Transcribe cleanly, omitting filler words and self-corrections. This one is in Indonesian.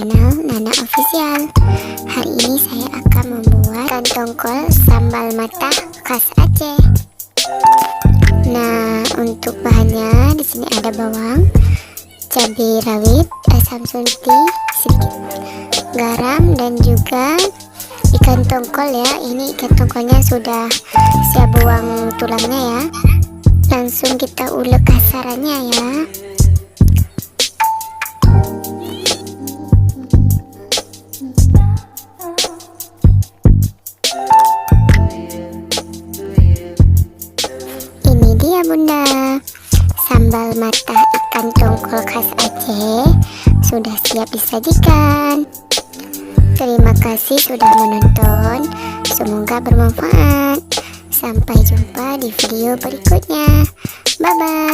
channel Nana Official. Hari ini saya akan membuat ikan tongkol sambal matah khas Aceh. Nah, untuk bahannya di sini ada bawang, cabai rawit, asam sunti, sedikit garam, dan juga ikan tongkol ya. Ini ikan tongkolnya sudah saya buang tulangnya ya. Langsung kita ulek kasarannya ya. Ini dia bunda, sambal matah ikan tongkol khas Aceh sudah siap disajikan. Terima kasih sudah menonton, semoga bermanfaat. Sampai jumpa di video berikutnya. Bye bye.